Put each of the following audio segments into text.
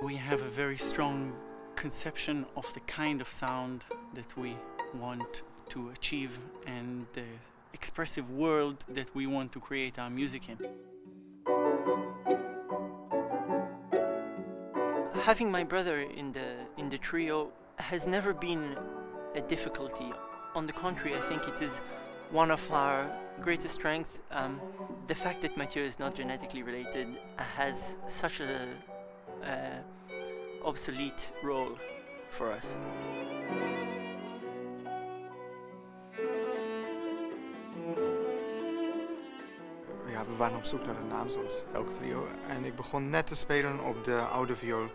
We have a very strong conception of the kind of sound that we want to achieve and the expressive world that we want to create our music in. Having my brother in the trio has never been a difficulty. On the contrary, I think it is one of our greatest strengths. The fact that Mathieu is not genetically related has such a obsolete role for us. Ja, we waren op zoek naar een naam zoals elk trio. En ik begon net te spelen op de oude viool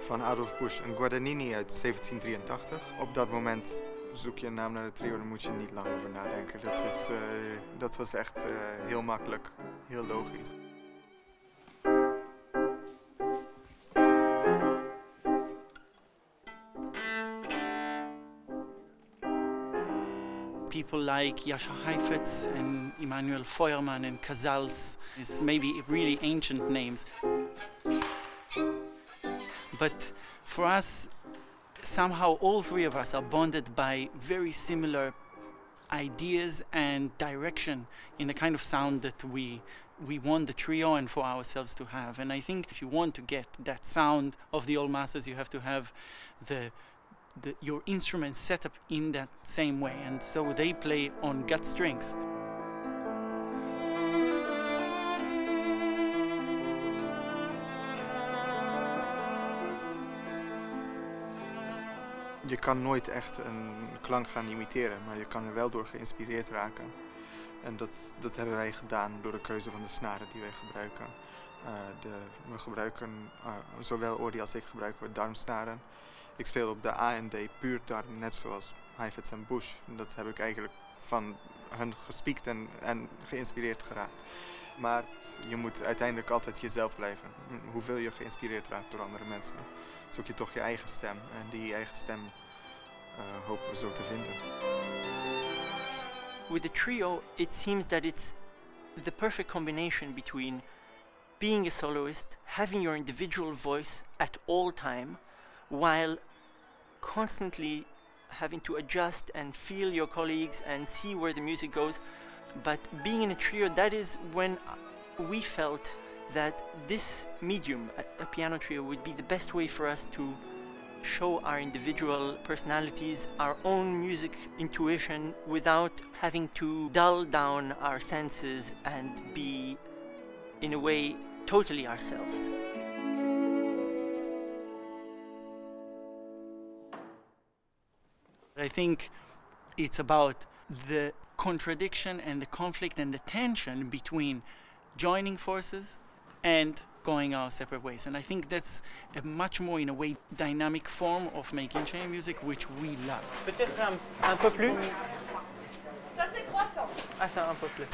van Adolf Busch, een Guadagnini uit 1783. Op dat moment zoek je een naam naar het trio, dan moet je niet lang over nadenken. Dat was echt heel makkelijk, heel logisch. People like Jascha Heifetz and Emanuel Feuermann and Casals. It's maybe really ancient names. But for us, somehow all three of us are bonded by very similar ideas and direction in the kind of sound that we want the trio and for ourselves to have. And I think if you want to get that sound of the old masters, you have to have your instruments set up in that same way, and so they play on gut strings. Je kan nooit echt een klank gaan imiteren, maar je kan er wel door geïnspireerd raken. En dat hebben wij gedaan door de keuze van de snaren die wij gebruiken. We gebruiken, zowel Ori als ik gebruiken darmsnaren. Ik speel op de A en D puur darm, net zoals Heifetz en Busch. Dat heb ik eigenlijk van hen gespiekt en geïnspireerd geraakt. Maar je moet uiteindelijk altijd jezelf blijven. Hoeveel je geïnspireerd raakt door andere mensen, zoek je toch je eigen stem. En die eigen stem hopen we zo te vinden. With the trio, it seems that it's the perfect combination between being a soloist, having your individual voice at all time, while constantly having to adjust and feel your colleagues and see where the music goes. But being in a trio, that is when we felt that this medium, a piano trio, would be the best way for us to show our individual personalities, our own music intuition, without having to dull down our senses and be, in a way, totally ourselves. I think it's about the contradiction and the conflict and the tension between joining forces and going our separate ways. And I think that's a much more, in a way, dynamic form of making chamber music, which we love. Peut-être un peu plus. Ça c'est croissant. Ah, ça un peu plus.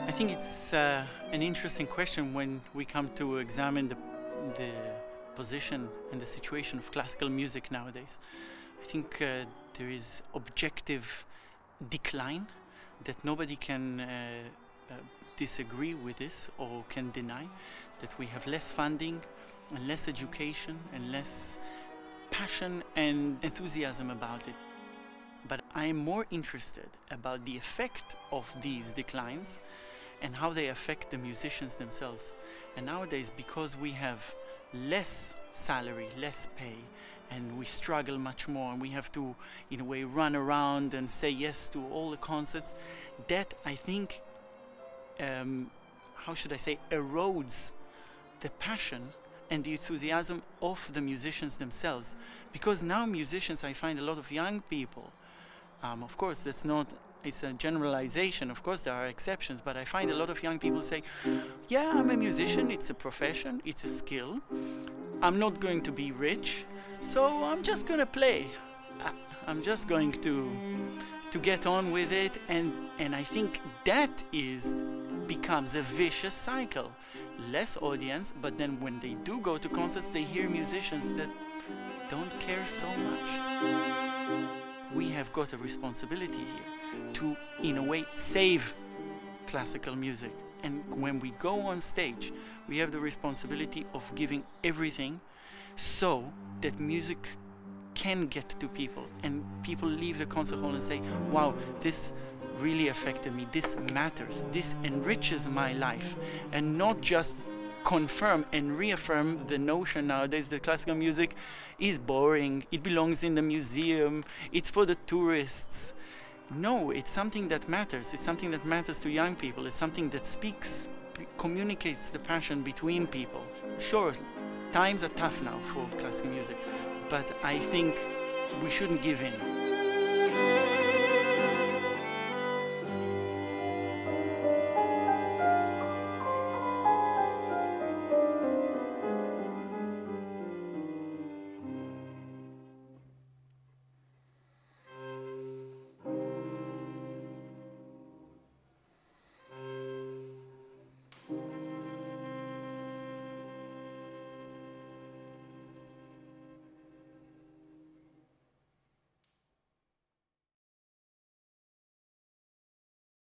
I think it's an interesting question when we come to examine the position and the situation of classical music nowadays. I think there is objective decline that nobody can disagree with this or can deny, that we have less funding and less education and less passion and enthusiasm about it. But I am more interested about the effect of these declines and how they affect the musicians themselves. And nowadays, because we have less salary, less pay, and we struggle much more, and we have to, in a way, run around and say yes to all the concerts, that I think, how should I say, erodes the passion and the enthusiasm of the musicians themselves. Because now musicians, I find a lot of young people, of course, that's not, it's a generalization, of course there are exceptions, but I find a lot of young people say, yeah, I'm a musician, it's a profession, it's a skill, I'm not going to be rich, so I'm just gonna play. I'm just going to get on with it, and I think that becomes a vicious cycle. Less audience, but then when they do go to concerts, they hear musicians that don't care so much. We have got a responsibility here to, in a way, save classical music. And when we go on stage, we have the responsibility of giving everything so that music can get to people, and people leave the concert hall and say, wow, this really affected me, this matters, this enriches my life, and not just confirm and reaffirm the notion nowadays that classical music is boring, it belongs in the museum, it's for the tourists. No, it's something that matters. It's something that matters to young people. It's something that speaks, communicates the passion between people. Sure, times are tough now for classical music, but I think we shouldn't give in.